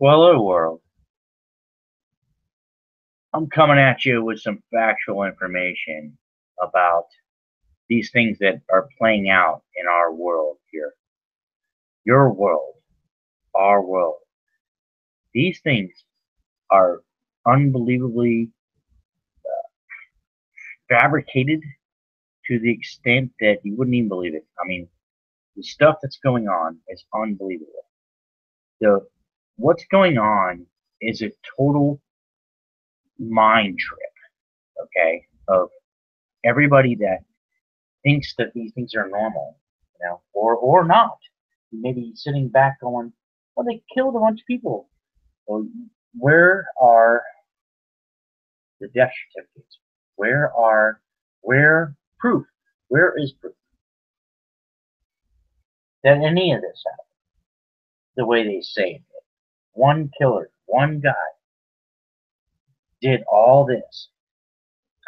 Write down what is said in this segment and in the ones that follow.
Well, hello, world. I'm coming at you with some factual information about these things that are playing out in our world here. Your world, our world. These things are unbelievably fabricated to the extent that you wouldn't even believe it. I mean, the stuff that's going on is unbelievable. The what's going on is a total mind trip, okay, of everybody that thinks that these things are normal, or not. Maybe sitting back going, "Well, they killed a bunch of people. Well, where are the death certificates? Where proof? Where is proof that any of this happened the way they say it? One killer, one guy did all this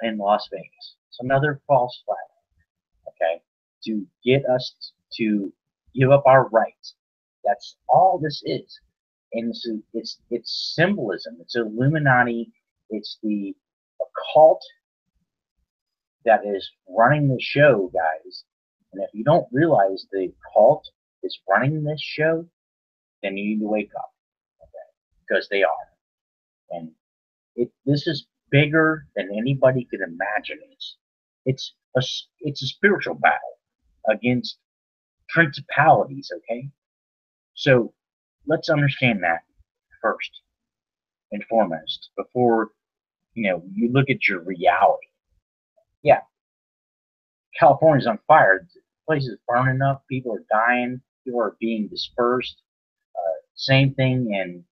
in Las Vegas. It's another false flag, okay, to get us to give up our rights. That's all this is. And it's symbolism. It's Illuminati. It's the occult that is running the show, guys. And if you don't realize the cult is running this show, then you need to wake up, okay? Because they are. And this is bigger than anybody could imagine. It's a it's a spiritual battle against principalities, okay? So let's understand that first and foremost before you look at your reality. Yeah, California's on fire. The place is burning up. People are dying. People are being dispersed. Same thing in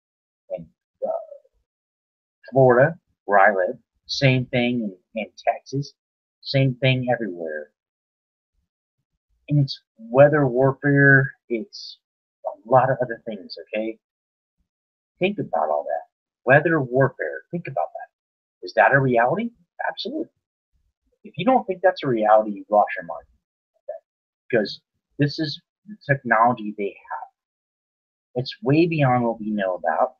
uh, Florida, where I live. Same thing in Texas. Same thing everywhere. And it's weather warfare. It's a lot of other things. Okay, think about all that. Weather warfare. Think about that. Is that a reality? Absolutely. If you don't think that's a reality, you've lost your mind. Okay? Because this is the technology they have. It's way beyond what we know about,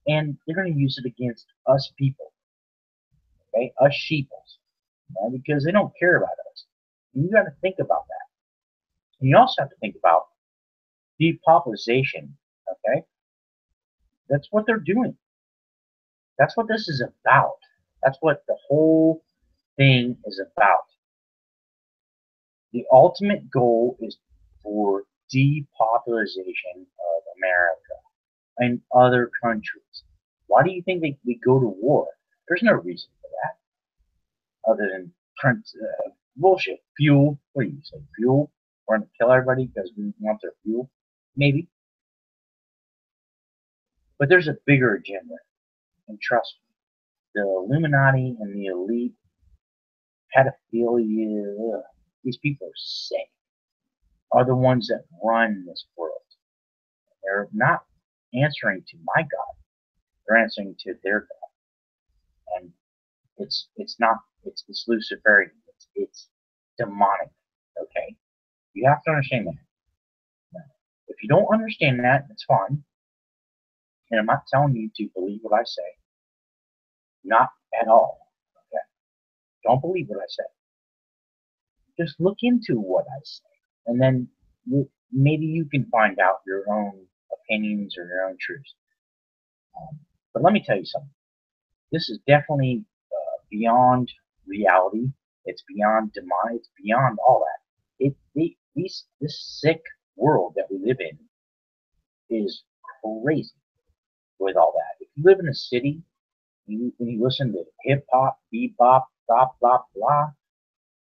and they're going to use it against us people, okay? Us sheeples, because they don't care about us. And you got to think about that. And you also have to think about depopulation, okay? That's what they're doing. That's what this is about. That's what the whole thing is about. The ultimate goal is for depopulation of America and other countries. Why do you think we go to war? There's no reason for that other than bullshit. Fuel. What do you say? Fuel? We're going to kill everybody because we want their fuel? Maybe. But there's a bigger agenda. And trust me, the Illuminati and the elite, pedophilia, these people are sick, are the ones that run this world. They're not answering to my God. They're answering to their God. And it's not it's Luciferian. It's demonic. Okay? You have to understand that. Now, if you don't understand that, it's fine. And I'm not telling you to believe what I say. Not at all. Okay? Don't believe what I say. Just look into what I say. And then maybe you can find out your own opinions or your own truths. But let me tell you something. This is definitely beyond reality. It's beyond demonic. It's beyond all that. This sick world that we live in is crazy with all that. If you live in a city, when you listen to hip hop, bebop, blah blah blah,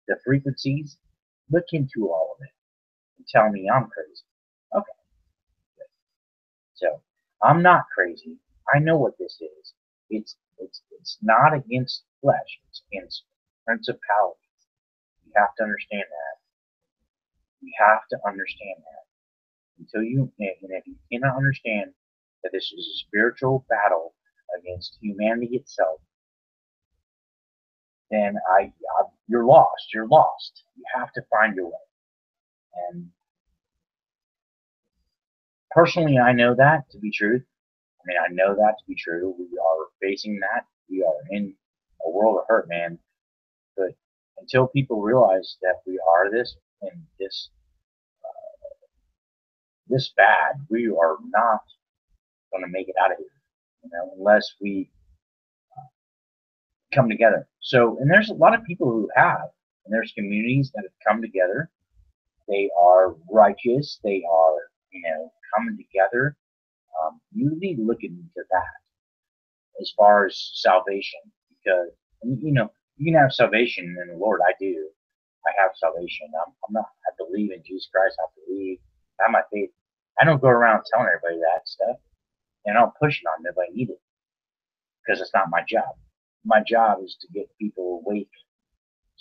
the frequencies, look into all of it and tell me I'm crazy. Okay, so I'm not crazy. I know what this is. It's not against flesh. It's against principalities. You have to understand that. You have to understand that. Until and if you cannot understand that this is a spiritual battle against humanity itself, then you're lost. You're lost. You have to find your way. And personally, I know that to be true. I mean, I know that to be true. We are facing that. We are in a world of hurt, man. But until people realize that we are this and this bad, we are not going to make it out of here. Unless we come together. So, and there's a lot of people who have, and there's communities that have come together. They are righteous. They are, coming together. You need to look into that as far as salvation, because you can have salvation in the Lord. I do. I have salvation. I'm not. I believe in Jesus Christ. I believe. I have my faith. I don't go around telling everybody that stuff, and I don't push it on nobody either, because it's not my job. My job is to get people awake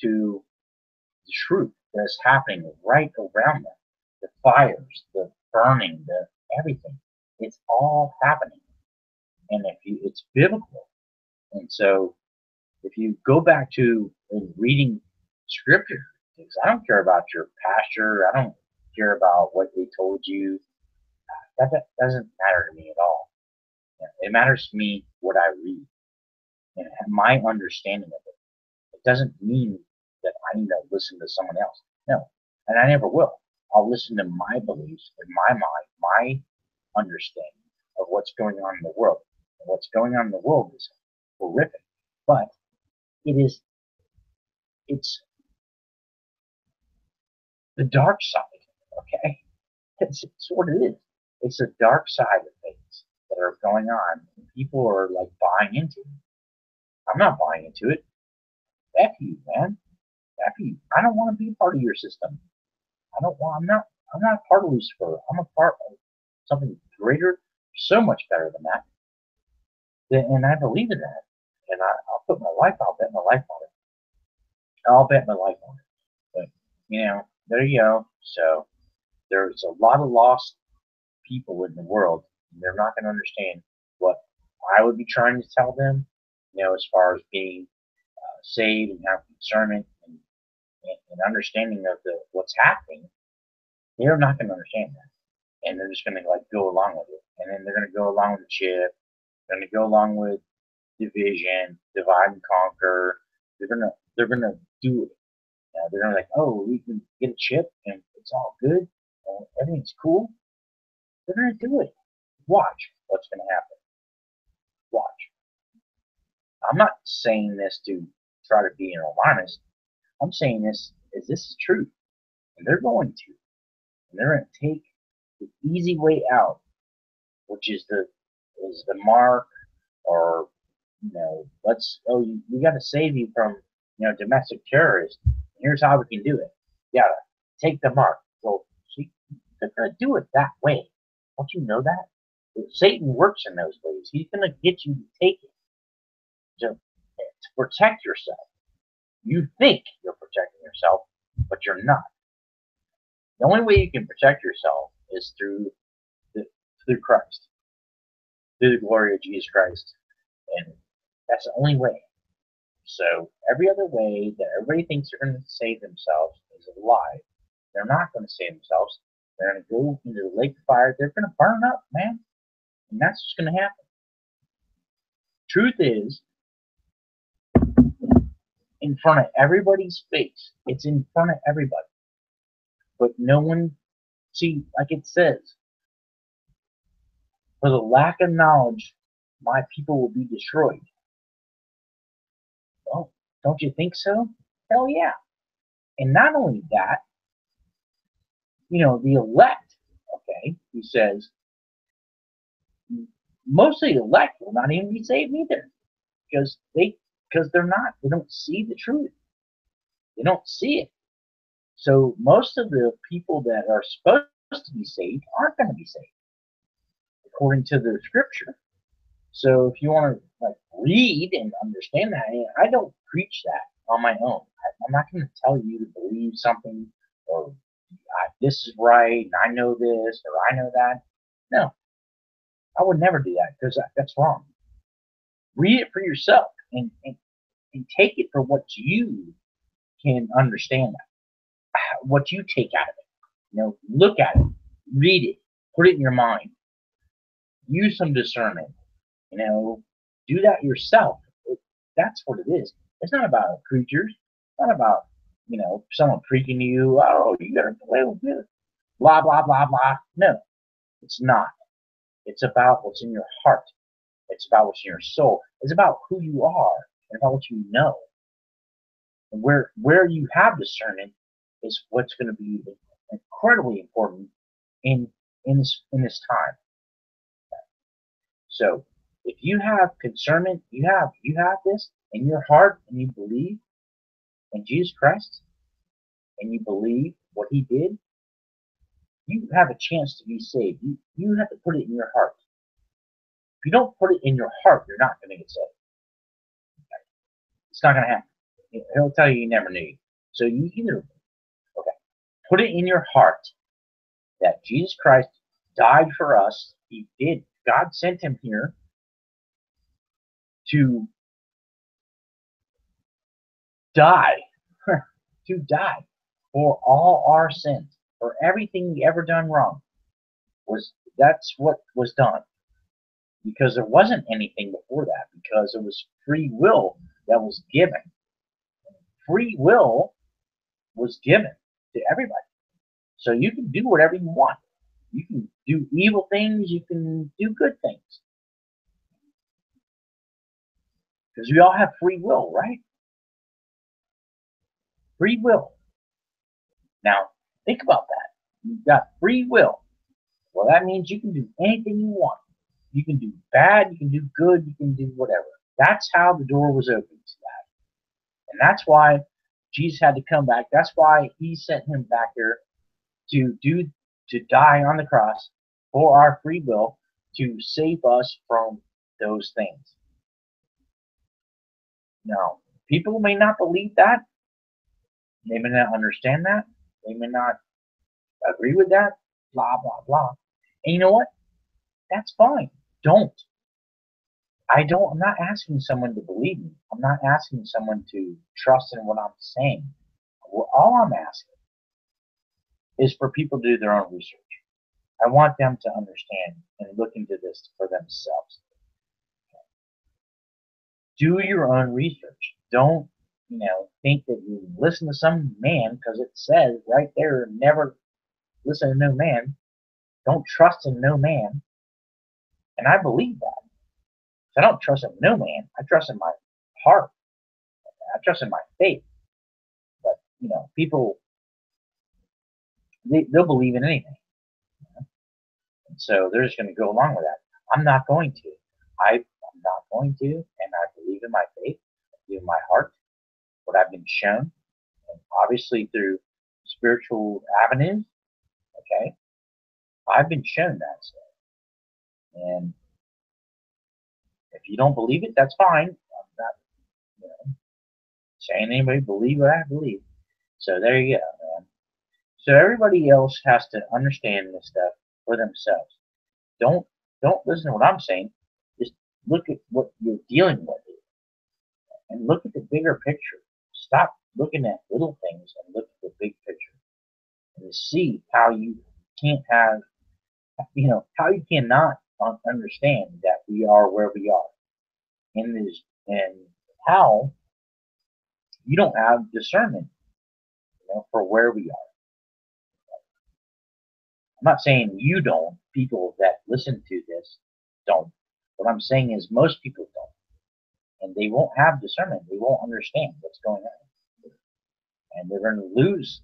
to the truth that's happening right around them. The fires, the burning, the everything. It's all happening. And it's biblical. And so if you go back to reading scripture, because I don't care about your pastor, I don't care about what they told you. That doesn't matter to me at all. It matters to me what I read and my understanding of it. It doesn't mean that I need to listen to someone else. No, and I never will. I'll listen to my beliefs in my mind, my understanding of what's going on in the world. And what's going on in the world is horrific, but it's the dark side, okay? It's what it is. It's the dark side of things that are going on, and people are like buying into it. I'm not buying into it. F you, man. F you. I don't want to be part of your system. I'm not a part of Lucifer. I'm a part of something greater, so much better than that. And I believe in that. And I'll bet my life on it. I'll bet my life on it. But, there you go. So there's a lot of lost people in the world. And they're not going to understand what I would be trying to tell them, as far as being saved and having discernment and understanding of what's happening. They're not going to understand that. And they're just going to go along with it. And then they're going to go along with the chip. They're going to go along with division, divide and conquer. They're gonna do it. They're gonna oh, we can get a chip and it's all good and everything's cool. They're gonna do it. Watch what's gonna happen. Watch. I'm not saying this to try to be an alarmist. I'm saying this is truth, and they're going to, and they're gonna take the easy way out, which is the mark, or we got to save you from domestic terrorists. Here's how we can do it. You gotta take the mark. Well, they're gonna do it that way. Don't you know that? Satan works in those ways. He's gonna get you to take it to protect yourself. You think you're protecting yourself, but you're not. The only way you can protect yourself is through Christ, through the glory of Jesus Christ, and that's the only way. So every other way that everybody thinks they're going to save themselves is a lie. They're not going to save themselves. They're going to go into the lake of fire. They're going to burn up, man. And that's what's going to happen. Truth is, in front of everybody's face. It's in front of everybody. But no one, see, like it says, for the lack of knowledge, my people will be destroyed. Well, don't you think so? Hell yeah. And not only that, the elect, okay, he says, most of the elect will not even be saved either. Because they don't see the truth. They don't see it. So most of the people that are supposed to be saved aren't going to be saved, according to the scripture. So if you want to read and understand that, I don't preach that on my own. I'm not going to tell you to believe something or this is right and I know this or I know that. No, I would never do that because that's wrong. Read it for yourself and take it for what you can understand, what you take out of it. Look at it, read it, put it in your mind. Use some discernment. Do that yourself. That's what it is. It's not about preachers. It's not about, someone preaching to you, oh, you gotta play with this, blah, blah, blah, blah. No, it's not. It's about what's in your heart. It's about what's in your soul. It's about who you are and about what you know. And where you have discernment is what's going to be incredibly important in this time. So if you have discernment, you have this in your heart, and you believe in Jesus Christ, and you believe what He did, you have a chance to be saved. You have to put it in your heart. If you don't put it in your heart, you're not going to get saved. It's not going to happen. He'll tell you he never knew you. So you either put it in your heart that Jesus Christ died for us. He did. God sent Him here to die, to die for all our sins, for everything we ever done wrong. That's what was done. Because there wasn't anything before that, because it was free will that was given. Free will was given to everybody. So you can do whatever you want. You can do evil things, you can do good things. Because we all have free will, right? Free will. Now, think about that. You've got free will. Well, that means you can do anything you want. You can do bad, you can do good, you can do whatever. That's how the door was opened to that. And that's why Jesus had to come back. That's why He sent Him back here to die on the cross for our free will, to save us from those things. Now, people may not believe that. They may not understand that. They may not agree with that. Blah, blah, blah. And you know what? That's fine. Don't. I'm not asking someone to believe me. I'm not asking someone to trust in what I'm saying. All I'm asking is for people to do their own research. I want them to understand and look into this for themselves. Do your own research. Don't, think that you listen to some man, because it says right there, never listen to no man. Don't trust in no man. And I believe that. I don't trust in no man. I trust in my heart. I trust in my faith. But, people, they'll believe in anything. And so they're just going to go along with that. I'm not going to. I'm not going to, and I believe in my faith, I believe in my heart, what I've been shown, and obviously through spiritual avenues, okay, I've been shown that stuff. And if you don't believe it, that's fine. I'm not, saying anybody believe what I believe. So there you go, man. So everybody else has to understand this stuff for themselves. Don't listen to what I'm saying. Just look at what you're dealing with and look at the bigger picture. Stop looking at little things and look at the big picture and see how you can't have, how you cannot understand that we are where we are in this, and how you don't have discernment, for where we are. I'm not saying you don't. People that listen to this don't. What I'm saying is most people don't. And they won't have discernment. They won't understand what's going on. And they're going to lose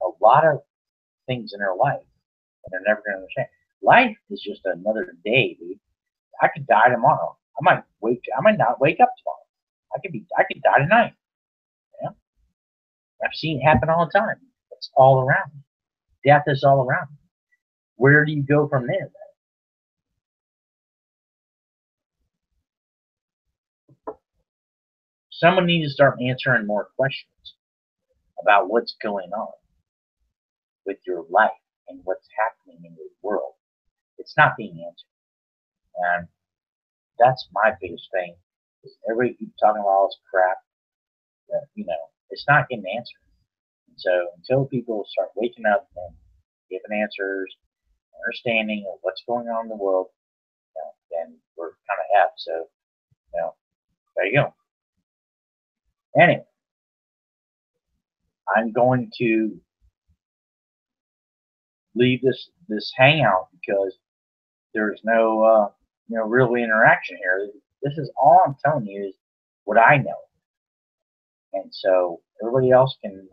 a lot of things in their life. And they're never going to understand. Life is just another day, dude. I could die tomorrow. I might not wake up tomorrow. I could die tonight. I've seen it happen all the time. It's all around me. Death is all around me. Where do you go from there, then? Someone needs to start answering more questions about what's going on with your life and what's happening in your world. It's not being answered. And that's my biggest thing. Everybody keeps talking about all this crap that, it's not getting answered. And so until people start waking up and giving answers, understanding of what's going on in the world, then we're kind of F. So, there you go. Anyway, I'm going to leave this hangout because there's no real interaction here. This is all I'm telling you is what I know, and so everybody else can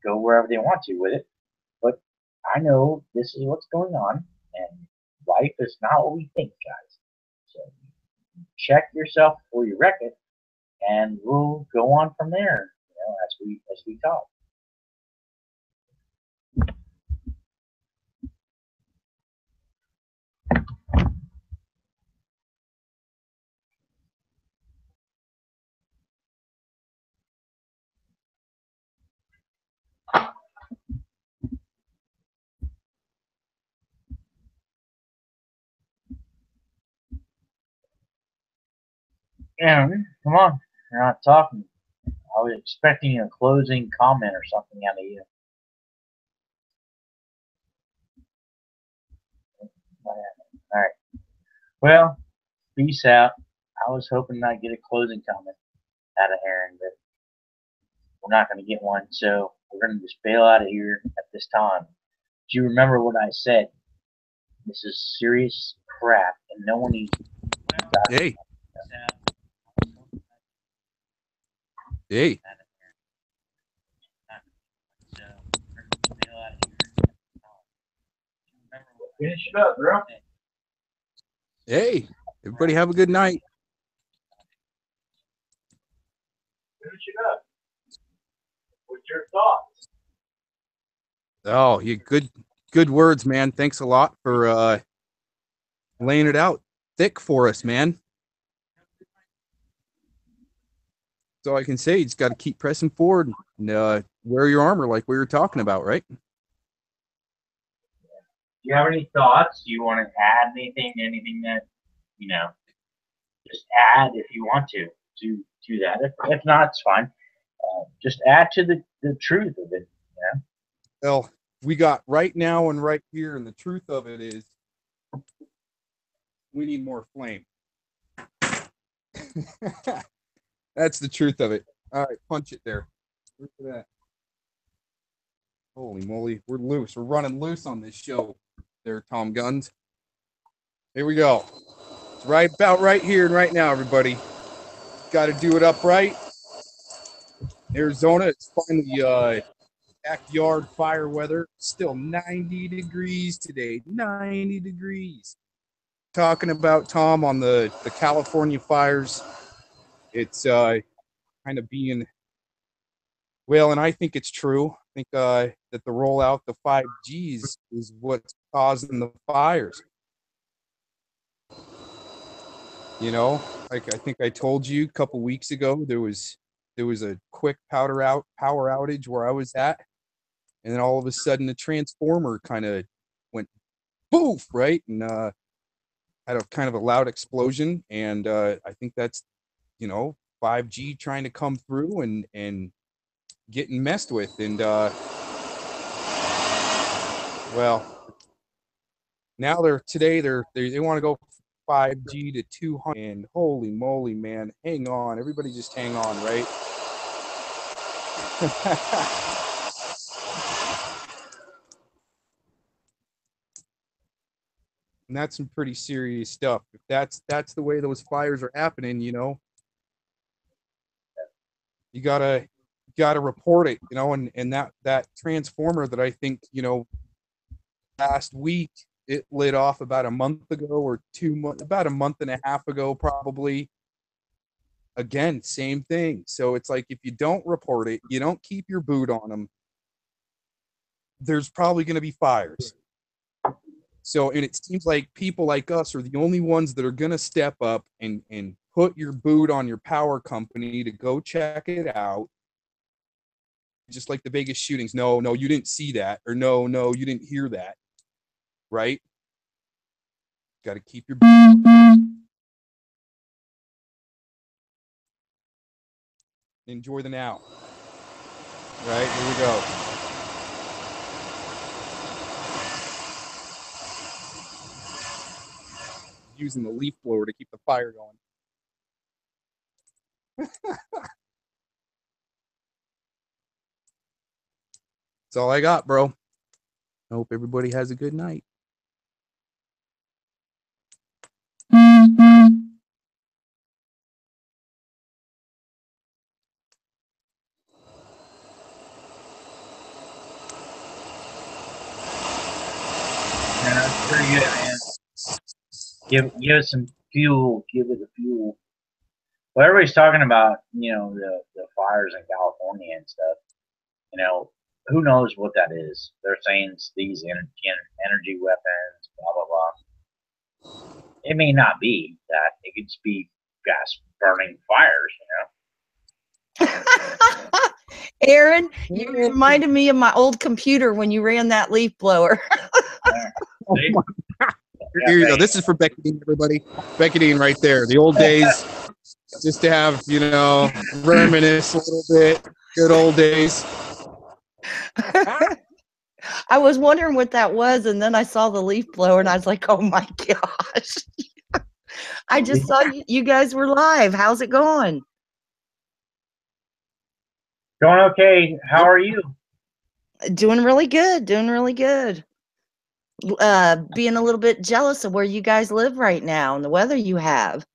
go wherever they want to with it. But I know this is what's going on, and life is not what we think, guys. So check yourself before you wreck it, and we'll go on from there. As we talk. Yeah, come on. You're not talking. I was expecting a closing comment or something out of you. All right. Well, peace out. I was hoping I'd get a closing comment out of Aaron, but we're not going to get one. So we're going to just bail out of here at this time. Do you remember what I said? This is serious crap, and no one needs. Hey. Hey. Finish it up, bro. Hey. Everybody have a good night. Finish it up. What's your thoughts? Oh, you good words, man. Thanks a lot for laying it out thick for us, man. That's all I can say. You just got to keep pressing forward and wear your armor like we were talking about, right? Do you have any thoughts? Do you want to add anything that, just add if you want to that. If not, it's fine. Just add to the truth of it. Well, we got right now and right here, and the truth of it is we need more flame. That's the truth of it. All right, punch it there. Look at that. Holy moly, we're loose. We're running loose on this show there, Tom Guns. Here we go. It's right about right here and right now, everybody. Got to do it upright. Arizona, it's finally backyard fire weather. Still 90 degrees today. 90 degrees. Talking about, Tom, on the California fires. It's kind of being, well, and I think it's true. I think that the rollout, the 5Gs, is what's causing the fires. Like I think I told you a couple weeks ago, there was a quick power outage where I was at, and then all of a sudden the transformer kind of went boof, right, and had a kind of a loud explosion, and I think that's 5G trying to come through and getting messed with, and well, now they want to go 5G to 200, and holy moly, man, hang on, everybody just hang on, right? And that's some pretty serious stuff. If that's the way those fires are happening, you gotta report it, and that transformer that I think, last week it lit off about a month ago or 2 months, about a month and a half ago, probably. Again, same thing. So it's like, if you don't report it, you don't keep your boot on them, there's probably going to be fires. So, and it seems like people like us are the only ones that are going to step up and put your boot on your power company to go check it out. Just like the Vegas shootings. No, you didn't see that. Or no, you didn't hear that. Right? Got to keep your enjoy the now. Right? Here we go. using the leaf blower to keep the fire going. That's all I got, bro. I hope everybody has a good night. Yeah, that's pretty good, man. Give it some fuel. Give it the fuel. Well, everybody's talking about, the fires in California and stuff. Who knows what that is? They're saying it's these energy weapons, blah blah blah. It may not be that. It could just be gas burning fires. Aaron, you reminded me of my old computer when you ran that leaf blower. See? Here you go. This is for Becky Dean, everybody. Becky Dean right there. The old days, just to have, reminisce a little bit. Good old days. I was wondering what that was, and then I saw the leaf blower, and I was like, oh my gosh. I just saw you guys were live. How's it going? Going okay. How are you? Doing really good. Doing really good. Being a little bit jealous of where you guys live right now and the weather you have.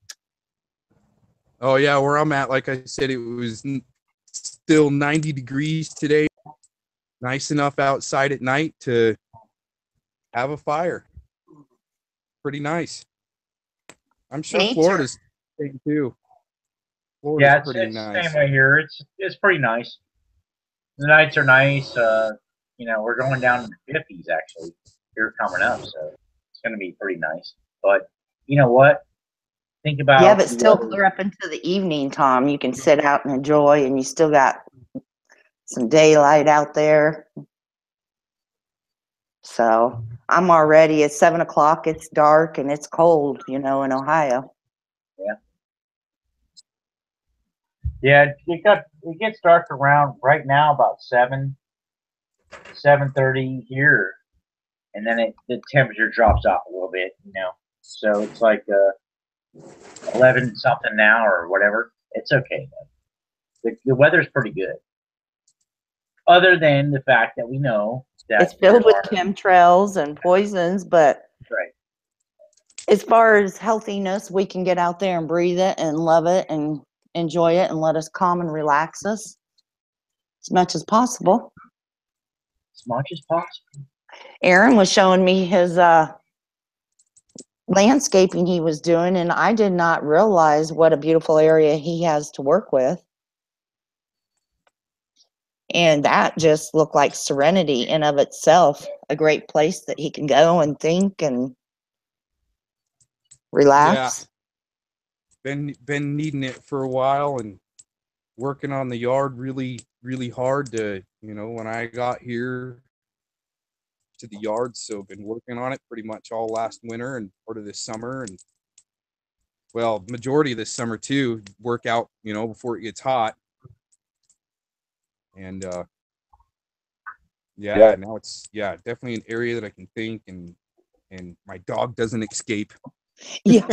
Oh, yeah, where I'm at, like I said, it was still 90 degrees today. Nice enough outside at night to have a fire. Pretty nice. I'm sure Florida's the same too. Florida's It's pretty the nice. same way here. It's pretty nice. The nights are nice. We're going down to the 50s actually here coming up, so it's going to be pretty nice. But you know what? Think about but still clear up into the evening, Tom. You can sit out and enjoy, and you still got some daylight out there. So I'm already at 7 o'clock. It's dark and it's cold, in Ohio. Yeah, it gets dark around right now about 7:30 here, and then the temperature drops off a little bit, So it's like 11 something now or whatever. It's okay though. The weather's pretty good, other than the fact that we know that it's filled with chemtrails and poisons, but right. As far as healthiness, we can get out there and breathe it and love it and enjoy it and let us calm and relax us as much as possible. As much as possible. Aaron was showing me his landscaping he was doing, and I did not realize what a beautiful area he has to work with. And that just looked like serenity in of itself, a great place that he can go and think and relax. Yeah. Been needing it for a while and working on the yard really, really hard to, when I got here to the yard. So been working on it pretty much all last winter and part of this summer, and well, majority of this summer too, work out, before it gets hot. And now it's definitely an area that I can think and my dog doesn't escape. Yeah.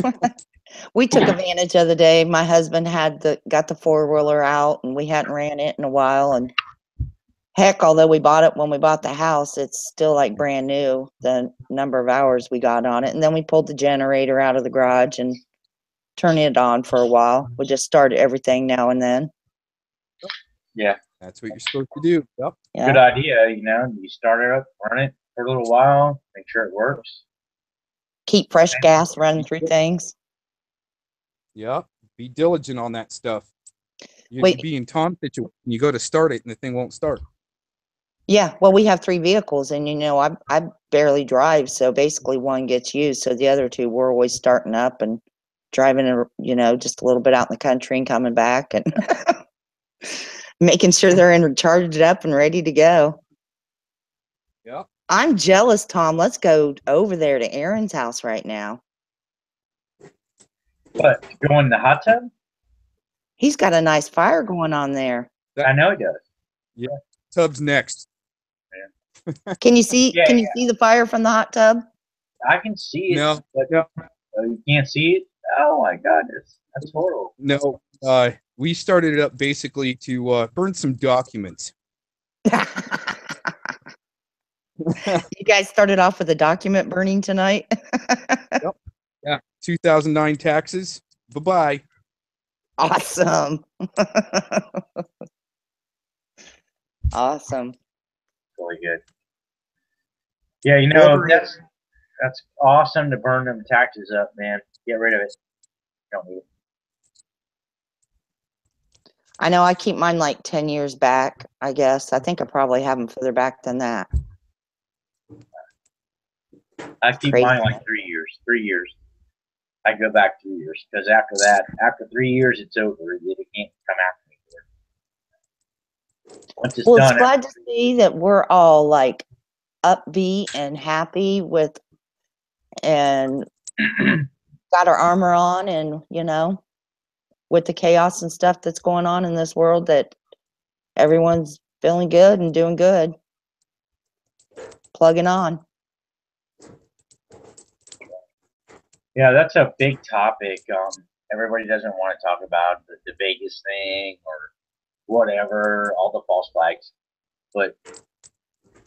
We took advantage of the day. My husband got the 4-wheeler out, and we hadn't ran it in a while. And heck, although we bought it when we bought the house, it's still like brand new, the number of hours we got on it. And then we pulled the generator out of the garage and turned it on for a while. We just started everything now and then. Yeah. That's what you're supposed to do. Yep. Yeah. Good idea. You start it up, run it for a little while, make sure it works. Keep fresh gas running through things. Yep. Be diligent on that stuff. You'd be in Tom's situation. You go to start it and the thing won't start. Yeah. Well, we have 3 vehicles, and I barely drive, so basically one gets used. So the other 2 we're always starting up and driving, just a little bit out in the country and coming back and making sure they're charged up and ready to go. Yeah. I'm jealous, Tom. Let's go over there to Aaron's house right now. What? Go in the hot tub? He's got a nice fire going on there. I know he does. Yeah. Tub's next. Yeah. Can you see? Can you see the fire from the hot tub? I can see it. No. But Yeah. Oh, you can't see it? Oh my goodness. That's horrible. No, we started it up basically to burn some documents. You guys started off with a document burning tonight? Yep. Yeah. 2009 taxes. Bye-bye. Awesome. Awesome. Really good. Yeah, Wolverine. that's awesome to burn them taxes up, man. Get rid of it. Don't need it. I know I keep mine like 10 years back, I guess. I think I probably have them further back than that. I keep Crazy. mine like 3 years. 3 years. I go back 3 years because after that, after 3 years, it's over. They can't come after me for it. Once it's Well, done, it's glad to see that we're all like upbeat and happy with and got our armor on and, you know, with the chaos and stuff that's going on in this world, that everyone's feeling good and doing good. Plugging on. yeah, that's a big topic. Everybody doesn't want to talk about the Vegas thing or whatever, all the false flags. But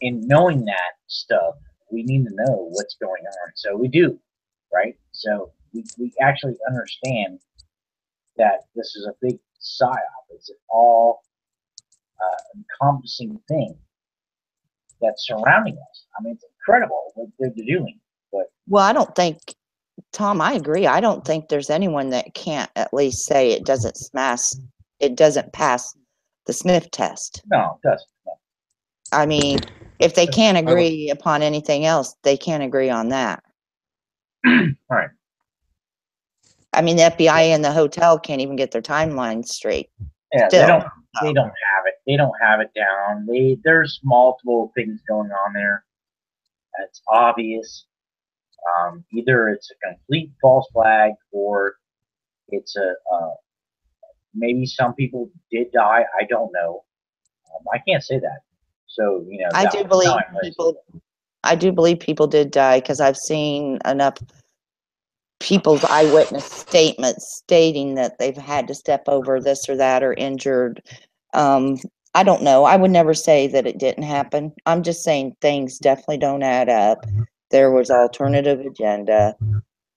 in knowing that stuff, we need to know what's going on. So we do, right? So we actually understand that this is a big psyop. It's an all encompassing thing that's surrounding us. I mean, it's incredible what they're doing. But Well, I don't think, Tom, I agree. I don't think there's anyone that can't at least say it doesn't pass the sniff test. no, it doesn't. No. I mean, if they can't agree upon anything else, they can't agree on that. All right. I mean, the FBI and the hotel can't even get their timelines straight. Yeah, Still. they don't have it. They don't have it down. There's multiple things going on there. It's obvious. Either it's a complete false flag or it's a maybe some people did die. I don't know. I can't say that. So I do believe people did die because I've seen enough people's eyewitness statements stating that they've had to step over this or that or injured. I don't know. I would never say that it didn't happen. I'm just saying things definitely don't add up. There was alternative agenda.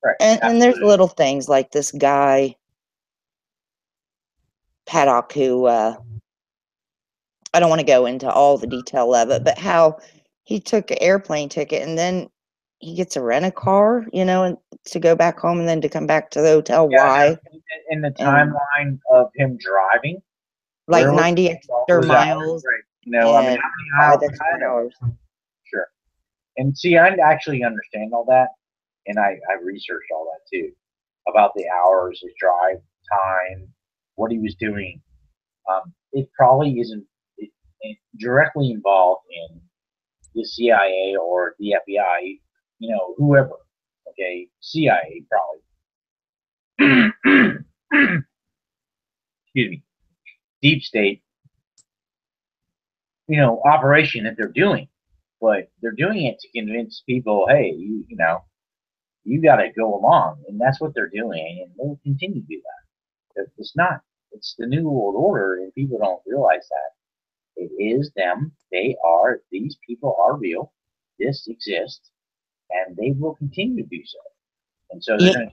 Right. And there's little things like this guy, Paddock, who I don't want to go into all the detail of it, but how he took an airplane ticket and then he gets a rent-a-car, you know, and to go back home and then to come back to the hotel. Why? In the timeline of him driving, like 90 extra miles. Right. I mean, how many hours? Sure. And see, I actually understand all that, and I researched all that too about the hours, his drive time, what he was doing. It probably isn't directly involved in the CIA or the FBI, whoever. Okay, CIA probably. Excuse me. Deep state, operation that they're doing, but they're doing it to convince people, hey, you got to go along, and that's what they're doing, and they'll continue to do that. It's the new world order, and people don't realize that. It is them. These people are real. This exists, and they will continue to do so. And so they're going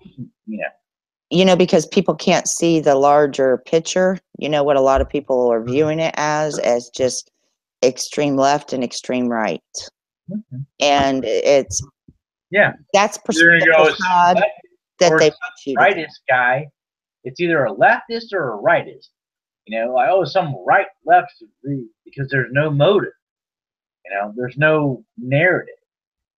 to, because people can't see the larger picture. You know what a lot of people are viewing it as just extreme left and extreme right. Mm-hmm. And it's that's that they want you to rightist guy. It's either a leftist or a rightist. Some right left because there's no motive. There's no narrative,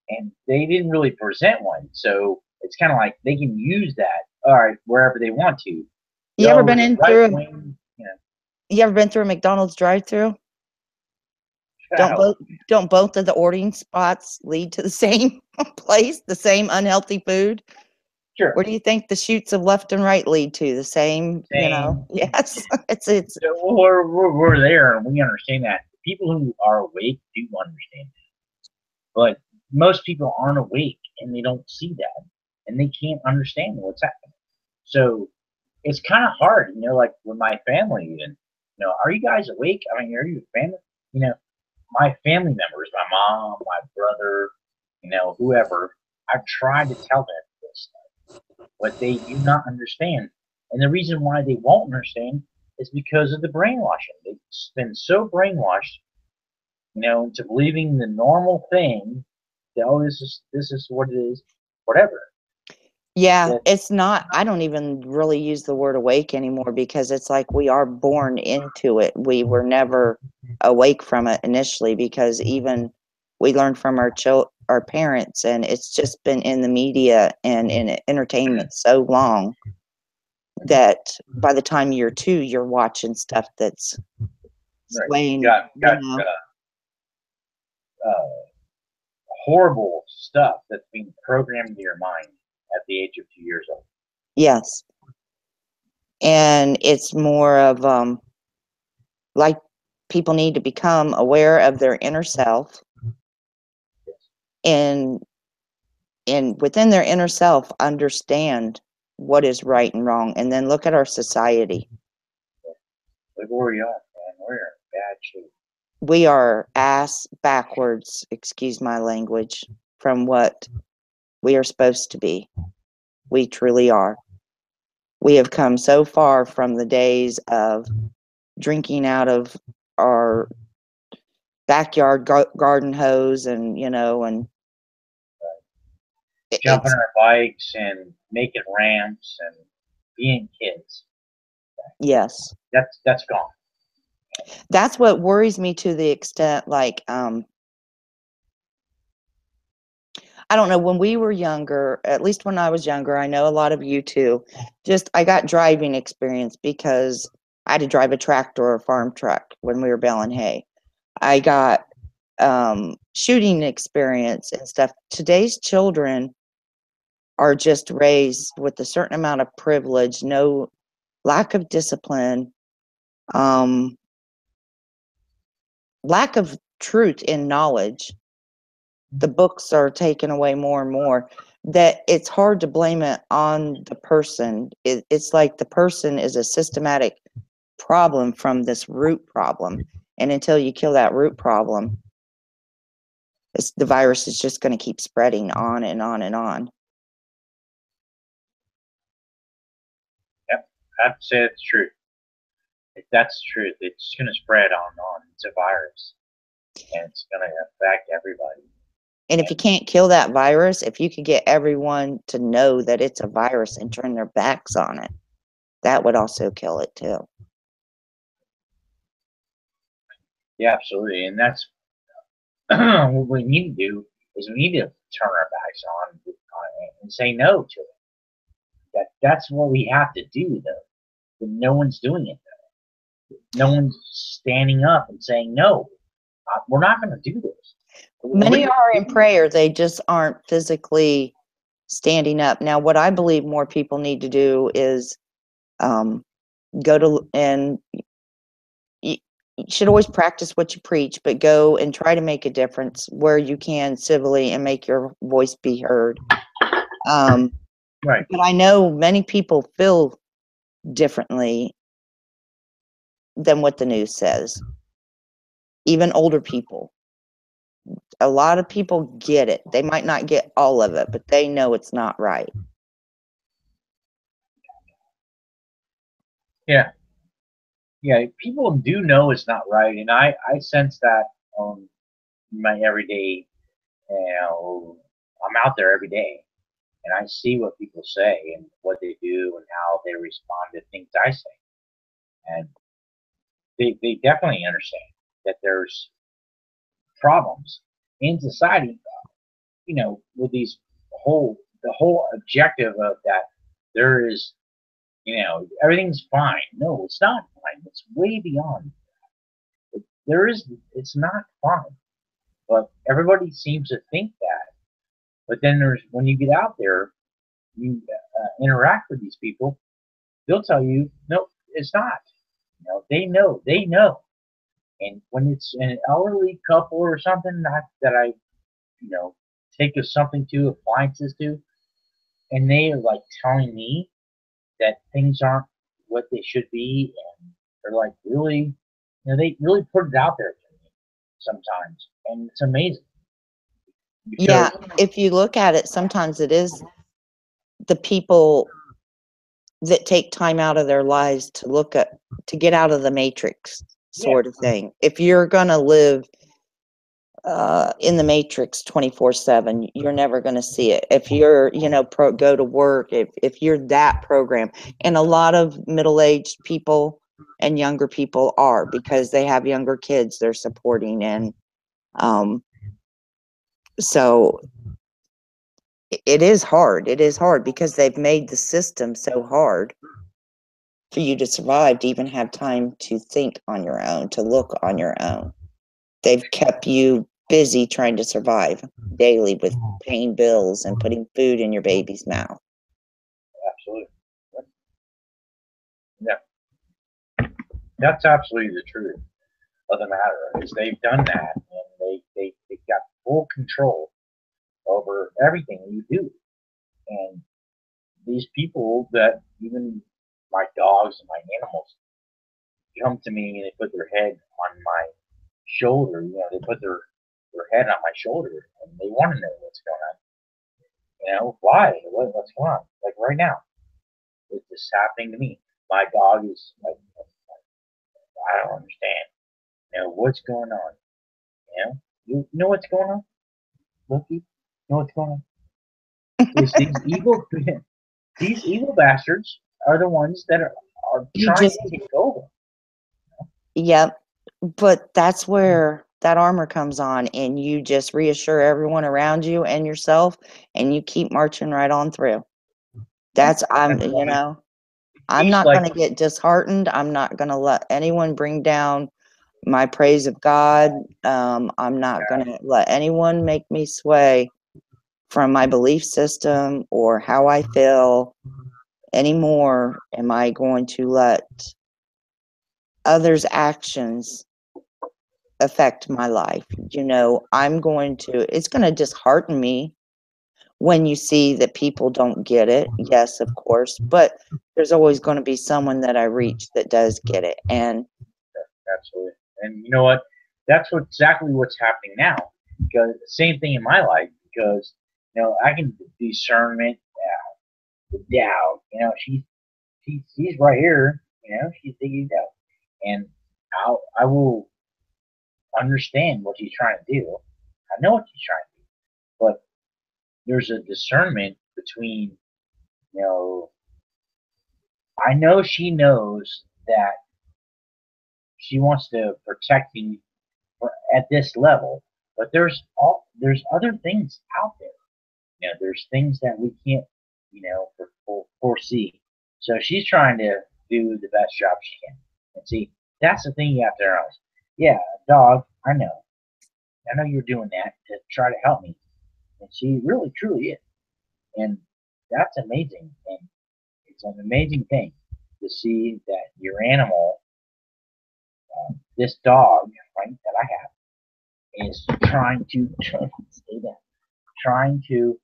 and they didn't really present one. So it's kind of like they can use that, all right, wherever they want to. You ever been in through? You ever been through a McDonald's drive-through? Don't both of the ordering spots lead to the same place, the same unhealthy food? Sure. Where do you think the shoots of left and right lead to? The same. Yes. It's. So we're there, and we understand that. People who are awake do understand that, but most people aren't awake, and they don't see that, and they can't understand what's happening. So it's kind of hard, like with my family, even, are you guys awake? I mean, are you family? You know, my family members, my mom, my brother, whoever, I've tried to tell them this stuff, but they do not understand. And the reason why they won't understand is because of the brainwashing. They've been so brainwashed, into believing the normal thing that, oh, this is what it is, whatever. Yeah, That, it's not, I don't even really use the word awake anymore because it's like we are born into it. We were never awake from it initially because even we learned from our parents, and it's just been in the media and in entertainment so long that by the time you're 2, you're watching stuff that's right. swaying, got horrible stuff that's being programmed into your mind at the age of 2 years old. Yes. And it's more of like people need to become aware of their inner self, and within their inner self understand what is right and wrong, and then look at our society. Look where we are, man. We're in bad shape. We are ass backwards, excuse my language, from what we are supposed to be. We truly are. We have come so far from the days of drinking out of our backyard garden hose, and and jumping our bikes and making ramps and being kids. Yes, that's gone. That's what worries me to the extent, like, I don't know, when we were younger, at least when I was younger, I know a lot of you too, I got driving experience because I had to drive a tractor or a farm truck when we were baling hay. I got shooting experience and stuff. Today's children are just raised with a certain amount of privilege, no lack of discipline, lack of truth in knowledge. The books are taken away more and more, that it's hard to blame it on the person. It's like the person is a systematic problem from this root problem. And until you kill that root problem, the virus is just going to keep spreading on and on and on. Yep, I'd say it's true. If that's the truth, it's going to spread on and on. It's a virus, and it's going to affect everybody. And if you can't kill that virus, if you could get everyone to know that it's a virus and turn their backs on it, that would also kill it too. Yeah, absolutely. And that's what we need to do, is we need to turn our backs on it and say no to it. That's what we have to do, though. But no one's doing it, though. No one's standing up and saying, no, we're not going to do this. Many are in prayer. They just aren't physically standing up. Now, what I believe more people need to do is go to, and you should always practice what you preach, but go and try to make a difference where you can civilly and make your voice be heard. Right. But I know many people feel differently than what the news says. Even older people. A lot of people get it. They might not get all of it, but they know it's not right. Yeah. Yeah, people do know it's not right, and I sense that on my everyday, I'm out there every day, and I see what people say and what they do and how they respond to things I say. And they definitely understand that there's problems in society, with the whole objective of that there is, everything's fine. No, it's not fine. It's way beyond. It's not fine. But everybody seems to think that. But then when you get out there, you interact with these people, they'll tell you, no, it's not. They know. And when it's an elderly couple or something that I take something to, appliances to, and they are like telling me that things aren't what they should be, and they're like really, they really put it out there to me sometimes, and it's amazing Yeah, because if you look at it, sometimes it is the people that take time out of their lives to get out of the matrix yeah, sort of thing. If you're gonna live in the matrix 24/7, you're never going to see it. If you're, go to work, if you're that program, and a lot of middle-aged people and younger people are, because they have younger kids they're supporting, and so it is hard. It is hard because they've made the system so hard for you to survive, to even have time to think on your own, to look on your own. They've kept you busy trying to survive daily with paying bills and putting food in your baby's mouth. absolutely, yeah, that's absolutely the truth of the matter. Is they've done that, and they've got full control over everything you do, and these people that even my dogs and my animals come to me and they put their head on my shoulder. They put their head on my shoulder and they want to know what's going on. Why? What's going on? Like right now, it's just happening to me. My dog is like, I don't understand. What's going on? You know what's going on? Loki, you know what's going on? Is these evil bastards are the ones that are trying to take over. Yep. But that's where that armor comes on, and you just reassure everyone around you and yourself, and you keep marching right on through. I'm not going to get disheartened. I'm not going to let anyone bring down my praise of God. I'm not going to let anyone make me sway from my belief system or how I feel anymore. Am I going to let others' actions affect my life? It's going to dishearten me when you see that people don't get it. Yes, of course, but there's always going to be someone that I reach that does get it. And absolutely. And you know what? That's exactly what's happening now. Because the same thing in my life. Because I can discernment the doubt. She's right here. She's digging out, and I will understand what she's trying to do. I know what she's trying to do, but there's a discernment between I know she knows that she wants to protect me at this level, but there's other things out there. There's things that we can't foresee. So she's trying to do the best job she can. And see, that's the thing you have to realize. Yeah, dog, I know you're doing that to try to help me, and she really truly is, and that's amazing. And it's an amazing thing to see that your animal, this dog, right, that I have, is trying to stay down, trying to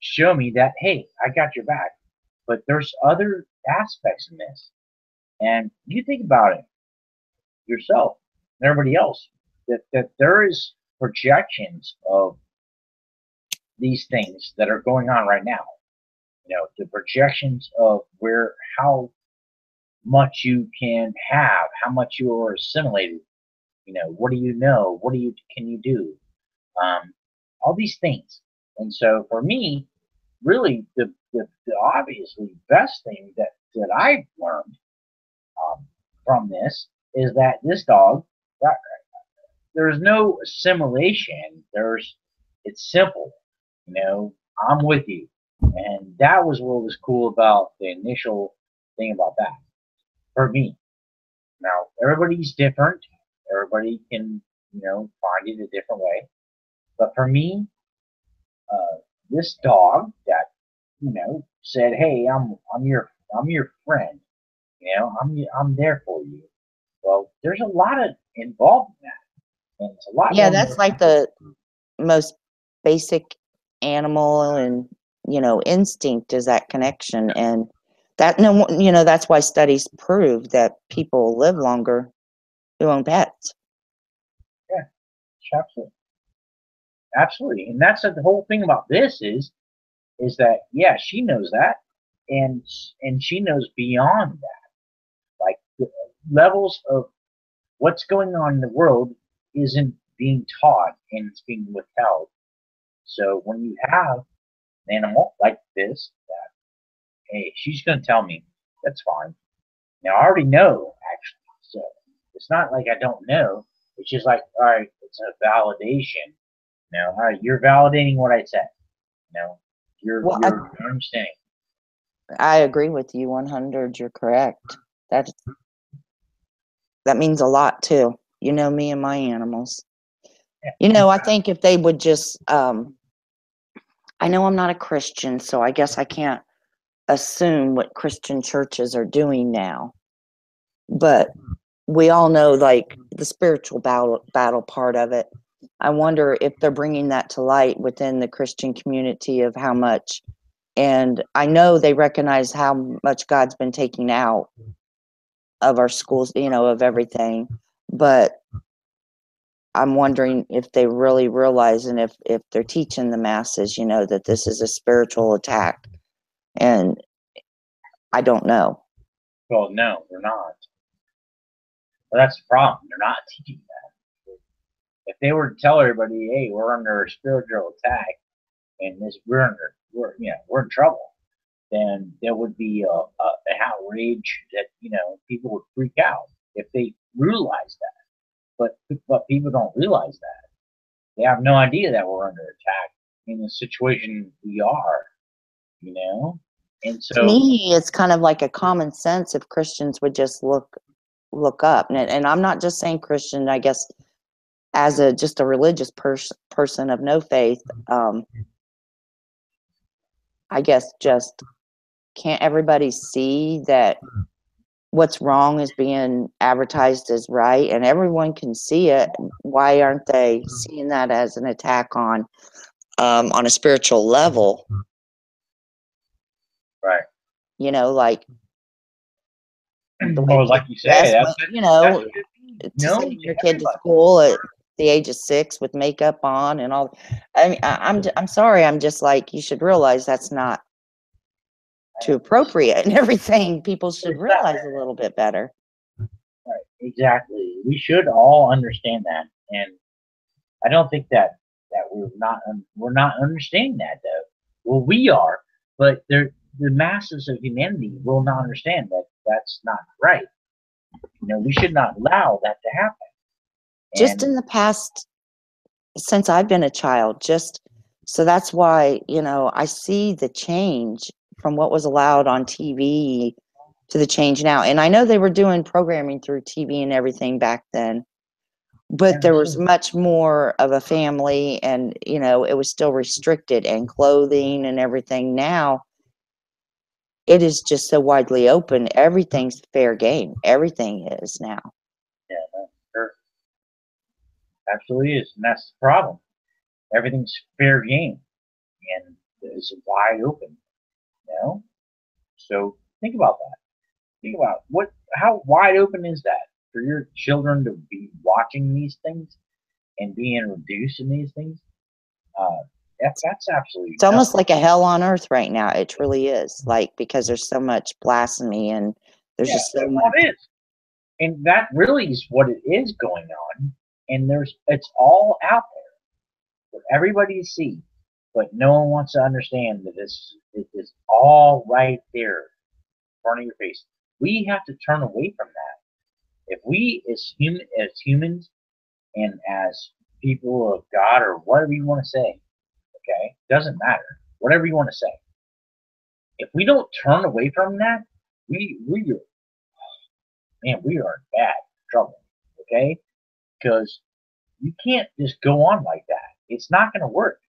show me that, hey, I got your back. But there's other aspects in this, and you think about it yourself and everybody else, that there is projections of these things that are going on right now. The projections of how much you can have, how much you are assimilated. What do you know? Can you do? All these things. And so for me, really, the obviously best thing that I've learned from this is that this dog, there's no assimilation. It's simple. I'm with you, and that was what was cool about the initial thing about that for me. Now everybody's different. Everybody can find it a different way, but for me, this dog that said, "Hey, I'm your friend. I'm there for you." Well, there's a lot of involved in that, and it's a lot. Yeah, that's like the most basic animal and instinct is that connection. And that, that's why studies prove that people live longer who own pets. Yeah, absolutely. Absolutely. And that's the whole thing about this is that, yeah, she knows that. And she knows beyond that. Like the levels of what's going on in the world isn't being taught and it's being withheld. So when you have an animal like this, that, hey, she's going to tell me, that's fine. Now, I already know, actually. So it's not like I don't know. It's just like, all right, it's a validation. All right, you're validating what I said. You're understanding. I agree with you 100. You're correct. That means a lot too. Me and my animals. Yeah. I think if they would just, I know I'm not a Christian, so I guess I can't assume what Christian churches are doing now. But we all know, like, the spiritual battle part of it. I wonder if they're bringing that to light within the Christian community of how much, and I know they recognize how much God's been taking out of our schools, of everything. But I'm wondering if they really realize, and if they're teaching the masses, that this is a spiritual attack. And I don't know. Well, no, they're not. Well, that's the problem. They're not teaching that. If they were to tell everybody, hey, we're under a spiritual attack, and we're in trouble, then there would be an outrage that people would freak out if they realized that. But people don't realize that. They have no idea that we're under attack in the situation we are. And so to me, it's kind of like a common sense if Christians would just look up, and I'm not just saying Christian. I guess as just a religious person of no faith, I guess just can't everybody see that what's wrong is being advertised as right, and everyone can see it? Why aren't they seeing that as an attack on a spiritual level? Right. Like well, like you say, to send your kid to school at the age of 6 with makeup on and all. I mean, I'm sorry. I'm just like, you should realize that's not too appropriate and everything. People should realize a little bit better. Right. Exactly. We should all understand that, and I don't think that we're not understanding that though. Well, we are, but the masses of humanity will not understand that that's not right. We should not allow that to happen. Just in the past, since I've been a child, so that's why, I see the change from what was allowed on TV to the change now. And I know they were doing programming through TV and everything back then, but there was much more of a family, and, it was still restricted, and clothing and everything. Now, it is just so widely open. Everything's fair game. Everything is now. Yeah, sure. Absolutely is. And that's the problem. Everything's fair game. And it's wide open. So think about that. Think about how wide open is that for your children to be watching these things and being introduced in these things? That's absolutely. It's almost like a hell on earth right now. It truly is. Like, because there's so much blasphemy, and there's just so much. It is. And that really is what it is going on. And it's all out there for everybody to see. But no one wants to understand that it is all right there in front of your face. We have to turn away from that. If we, as humans, and as people of God, or whatever you want to say, okay, doesn't matter. Whatever you want to say. If we don't turn away from that, we are in bad trouble. Okay, because you can't just go on like that. It's not going to work.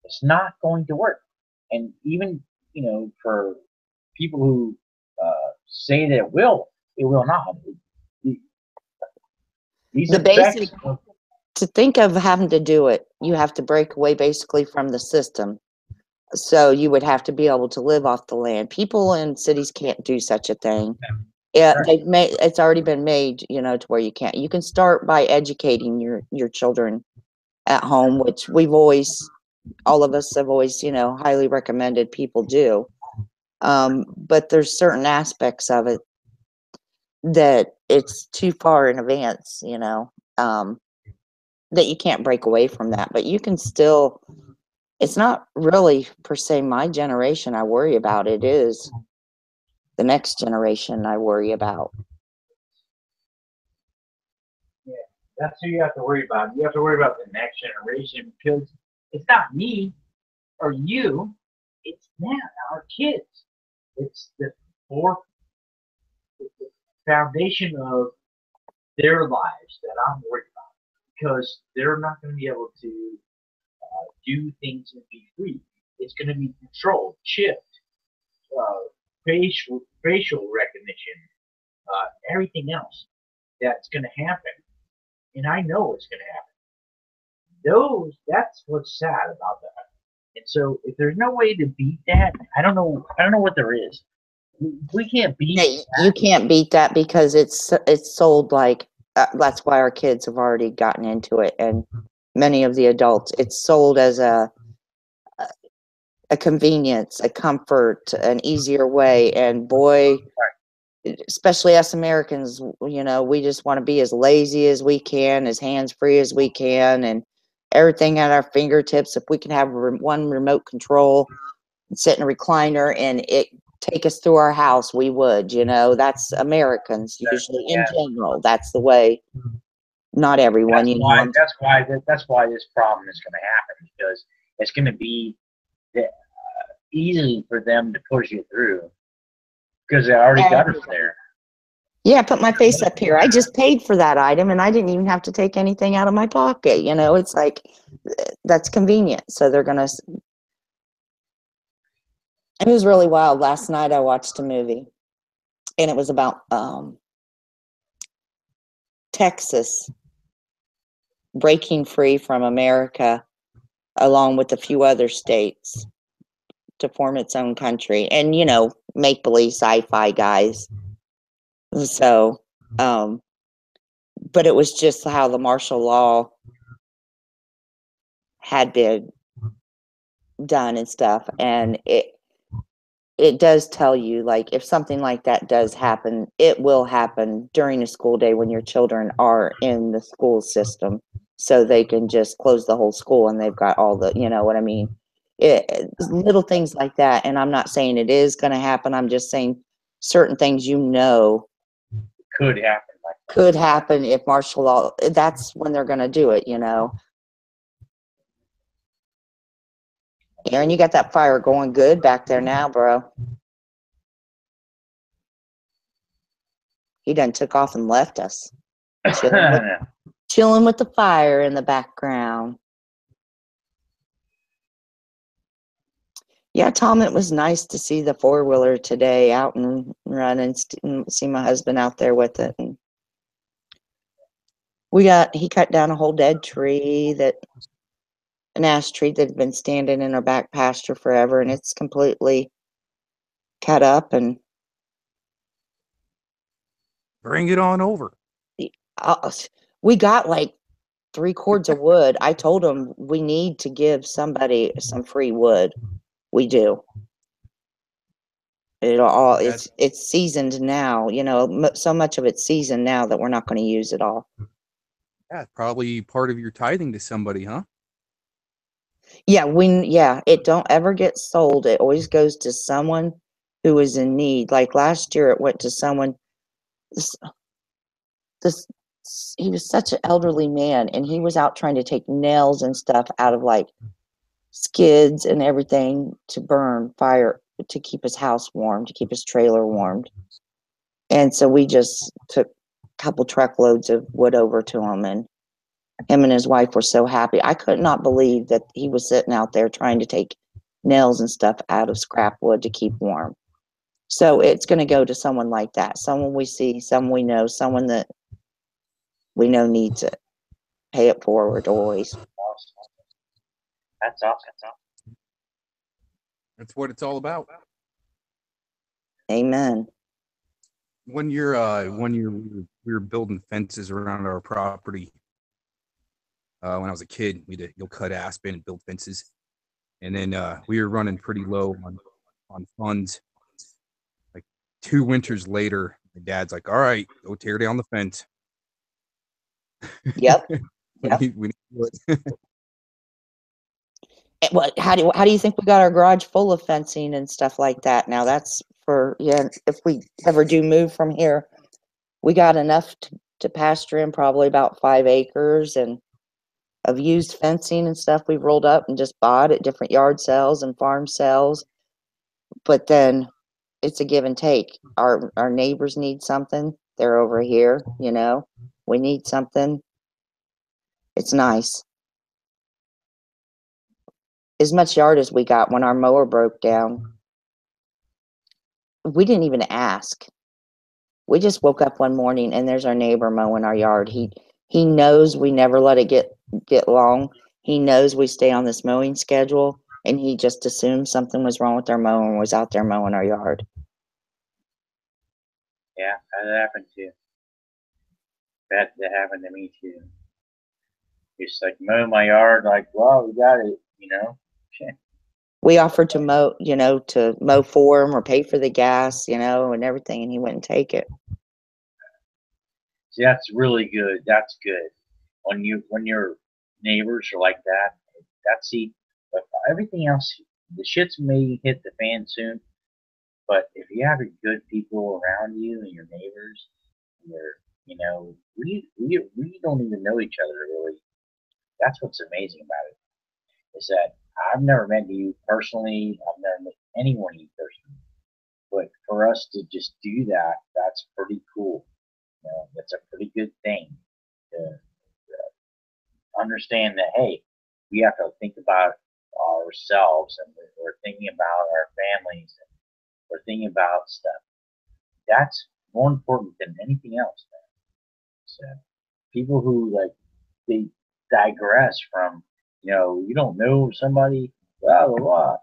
It's not going to work. And even for people who say that it will not. The basic to think of having to do it, you have to break away basically from the system So you would have to be able to live off the land. People in cities can't do such a thing. Yeah, Right. they've made it's already been made, to where you can't. You can start by educating your children at home, which all of us have always, highly recommended people do. But there's certain aspects of it that it's too far in advance, that you can't break away from that. But you can still, it's not really per se my generation I worry about. It is the next generation I worry about. Yeah, that's who you have to worry about. You have to worry about the next generation because it's not me or you, it's them, our kids. It's the fourth, it's the foundation of their lives that I'm worried about because they're not going to be able to do things and be free. It's going to be controlled, chipped, facial recognition, everything else that's going to happen. And I know it's going to happen. That's what's sad about that. And so if there's no way to beat that, I don't know what there is. We can't beat You can't beat that because it's sold like that's why our kids have already gotten into it, and many of the adults, it's sold as a convenience, a comfort, an easier way. And boy, especially us Americans, we just want to be as lazy as we can, as hands free as we can, and everything at our fingertips. If we can have one remote control, sit in a recliner, and it take us through our house, we would. That's Americans usually in general. That's the way. Not everyone, That's why this problem is going to happen because it's going to be easy for them to push you through because they already got us there. Yeah, put my face up here. I just paid for that item and I didn't even have to take anything out of my pocket. It's like that's convenient. So they're going to. It was really wild. Last night I watched a movie and it was about Texas breaking free from America along with a few other states to form its own country. And, make believe sci-fi guys. So, but it was just how the martial law had been done and stuff. And it does tell you, like, if something like that does happen, it will happen during a school day when your children are in the school system. So they can just close the whole school and they've got all the, you know what I mean? Little things like that. And I'm not saying it is going to happen. I'm just saying certain things, could happen. Could happen if martial law, that's when they're going to do it, Aaron, you got that fire going good back there now, bro. He done took off and left us. Chilling with the fire in the background. Yeah, Tom, it was nice to see the four-wheeler today out and run and see my husband out there with it. And he cut down a whole dead tree, an ash tree that had been standing in our back pasture forever, and it's completely cut up. And Bring it on over. We got like 3 cords of wood. I told him we need to give somebody some free wood. We do. It's seasoned now, so much of it's seasoned now that we're not going to use it all. Yeah, probably part of your tithing to somebody, huh? Yeah, it don't ever get sold. It always goes to someone who is in need. Like last year it went to someone, he was such an elderly man and he was out trying to take nails and stuff out of like skids and everything to burn fire to keep his house warm, to keep his trailer warmed. And so we just took a couple truckloads of wood over to him, and him and his wife were so happy. I could not believe that he was sitting out there trying to take nails and stuff out of scrap wood to keep warm. So it's going to go to someone like that, someone we see, someone we know, someone that we know needs it. Pay it forward always. That's awesome. That's what it's all about. Amen. One year we were building fences around our property. When I was a kid, we had to go cut aspen and build fences. And then we were running pretty low on funds. Like 2 winters later, my dad's like, "All right, go tear down the fence." Yep. we Yep. need to do it. What? How do you think we got our garage full of fencing and stuff like that? Now that's for if we ever do move from here, we got enough to pasture in probably about 5 acres and of used fencing and stuff we've rolled up and just bought at different yard sales and farm sales. But then it's a give and take. Our neighbors need something. They're over here, We need something. It's nice. As much yard as we got when our mower broke down, we didn't even ask. We just woke up one morning and there's our neighbor mowing our yard. He knows we never let it get long. He knows we stay on this mowing schedule, and he just assumed something was wrong with our mower and was out there mowing our yard. Yeah, that happened too. That happened to me too. Just like mow my yard, like, well, we got it, Shit. We offered to mow for him or pay for the gas, and everything, and he wouldn't take it. See, that's really good. That's good. When your neighbors are like that, but everything else, the shits may hit the fan soon. But if you have good people around you and your neighbors, we don't even know each other really. That's what's amazing about it. Is that I've never met you personally. I've never met anyone you personally. But for us to just do that, that's pretty cool. That's a pretty good thing to understand that, hey, we have to think about ourselves and we're thinking about our families and we're thinking about stuff. That's more important than anything else, man. So people who they digress from, you don't know somebody, blah blah blah,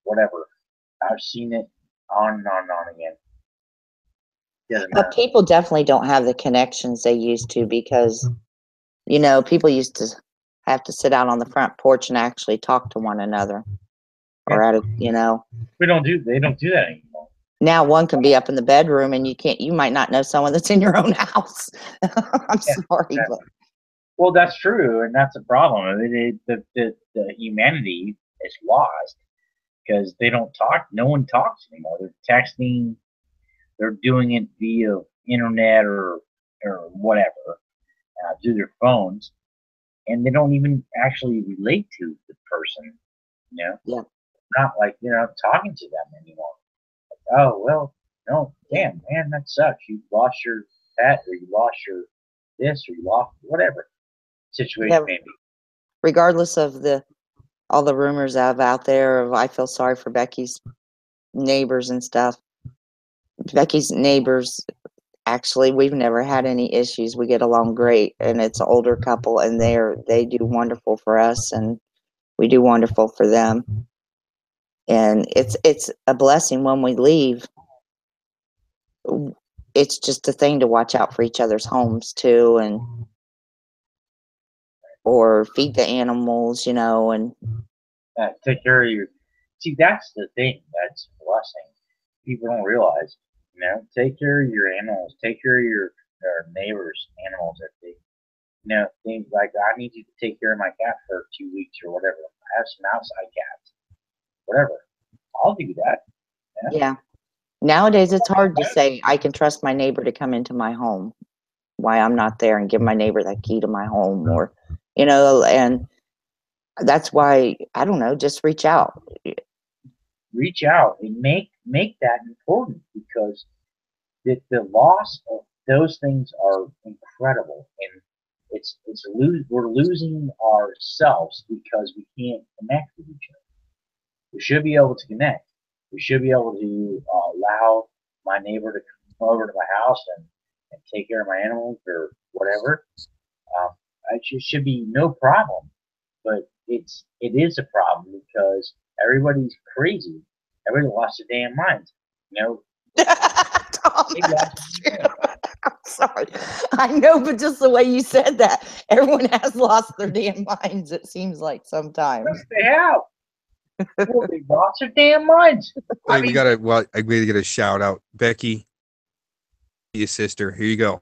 whatever. I've seen it on and on and on again. Doesn't matter. But people definitely don't have the connections they used to because, people used to have to sit out on the front porch and actually talk to one another. Or They don't do that anymore. Now one can be up in the bedroom and you might not know someone that's in your own house. I'm sorry, but well, that's true, and that's a problem. I mean, the humanity is lost because they don't talk. No one talks anymore. They're texting. They're doing it via internet or whatever through their phones, and they don't even actually relate to the person. Yeah. Not like talking to them anymore. Like, oh well, no, damn man, that sucks. You lost your pet, or you lost your this, or you lost whatever situation maybe. Regardless of all the rumors out there of I feel sorry for Becky's neighbors and stuff. Becky's neighbors, actually, we've never had any issues. We get along great, and it's an older couple, and they do wonderful for us, and we do wonderful for them. And it's a blessing when we leave. It's just a thing to watch out for each other's homes too, and or feed the animals, and take care of your. See, that's the thing. That's a blessing. People don't realize. Take care of your animals. Take care of your neighbors' animals. If they, things like I need you to take care of my cat for 2 weeks or whatever. I have some outside cats. Whatever. I'll do that. Yeah. Nowadays, it's hard to say I can trust my neighbor to come into my home. Why I'm not there and give my neighbor that key to my home, or and that's why I don't know. Just reach out. Reach out and make that important because the loss of those things are incredible, and we're losing ourselves because we can't connect with each other. We should be able to connect. We should be able to allow my neighbor to come over to my house and take care of my animals or whatever. It should be no problem, but it is a problem because everybody's crazy. Everybody lost their damn minds. You know, Tom, they that's lost true. I'm sorry. I know, but just the way you said that, everyone has lost their damn minds, it seems like sometimes. they have. Well, they lost their damn minds. Hey, I gotta get a shout out. Becky, your sister. Here you go.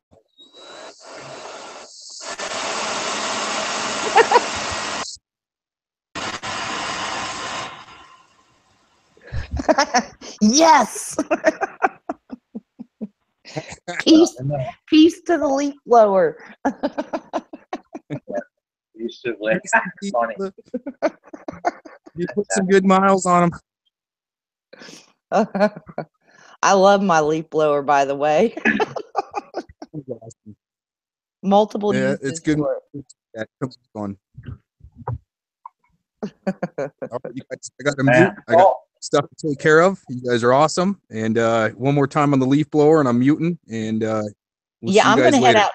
Yes. Peace, peace to the leaf blower. Used to like funny. You put some good miles on them. I love my leaf blower, by the way. Multiple Yeah, uses it's good. for Yeah, come on. All right, you guys, I got to Man, mute. I got stuff to take care of. You guys are awesome. And one more time on the leaf blower, and I'm muting. And we'll see you I'm guys gonna head later. out.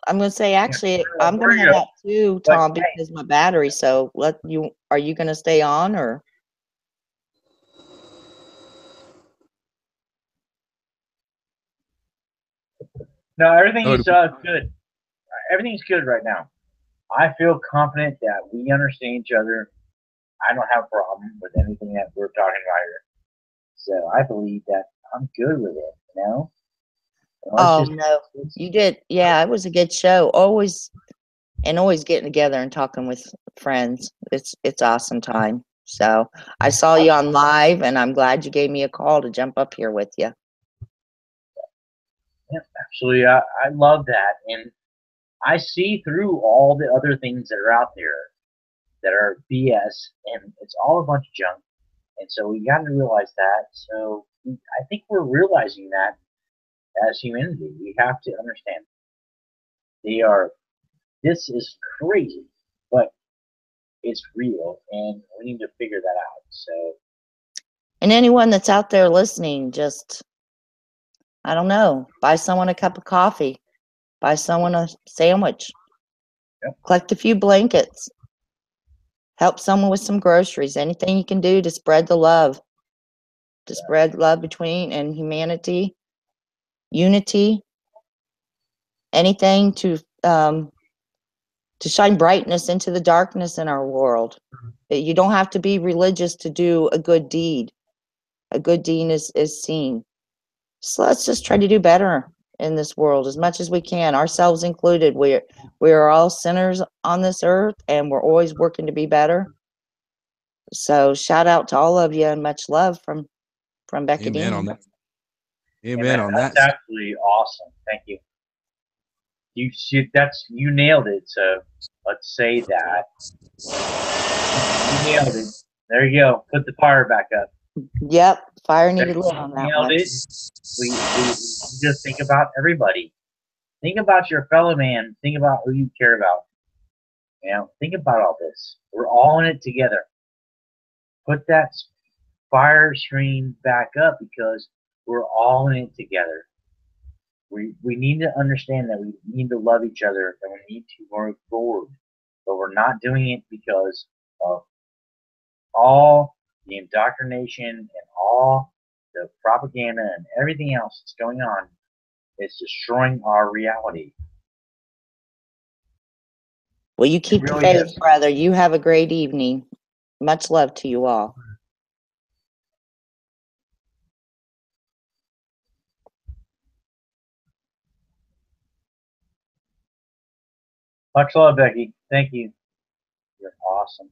I'm gonna say actually, I'm gonna We're head good. out too, But, Tom, hey. because my battery. So are you gonna stay on or? No, everything Oh, is good. Everything's good right now. I feel confident that we understand each other. I don't have a problem with anything that we're talking about here. So I believe that I'm good with it, you know? And Oh no, you did. Yeah, it was a good show. Always getting together and talking with friends. It's awesome time. So I saw you on live, and I'm glad you gave me a call to jump up here with you. Yeah, absolutely. I love that. And I see through all the other things that are out there that are BS, and it's all a bunch of junk. And so we got to realize that. So I think we're realizing that as humanity. We have to understand this is crazy, but it's real, and we need to figure that out. So, And anyone that's out there listening, just I don't know, buy someone a cup of coffee, buy someone a sandwich, yep. collect a few blankets, help someone with some groceries, anything you can do to spread the love, spread love between and humanity, unity, anything to shine brightness into the darkness in our world. You don't have to be religious to do a good deed. A good deed is seen. So let's just try to do better in this world as much as we can, ourselves included. We are all sinners on this earth, and we're always working to be better. So shout out to all of you and much love from Becky Amen Dean. on that. Amen on that. That's absolutely awesome. Thank you. You nailed it. So let's say that you nailed it. There you go. Put the fire back up. Yep, fire needed lit on that one. Nailed it. We just think about everybody. Think about your fellow man. Think about who you care about. You know, think about all this. We're all in it together. Put that fire screen back up because we're all in it together. We need to understand that we need to love each other and we need to move forward. But we're not doing it because of all the indoctrination and all the propaganda and everything else that's going on. It's destroying our reality. Well, you keep the faith, brother. You have a great evening. Much love to you all. Much love, Becky. Thank you. You're awesome.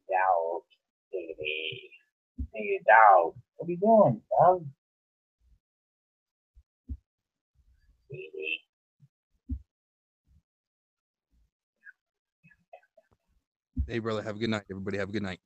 Dog, baby. Hey, dog. What are you doing, dog? Baby. Hey, brother, have a good night. Everybody have a good night.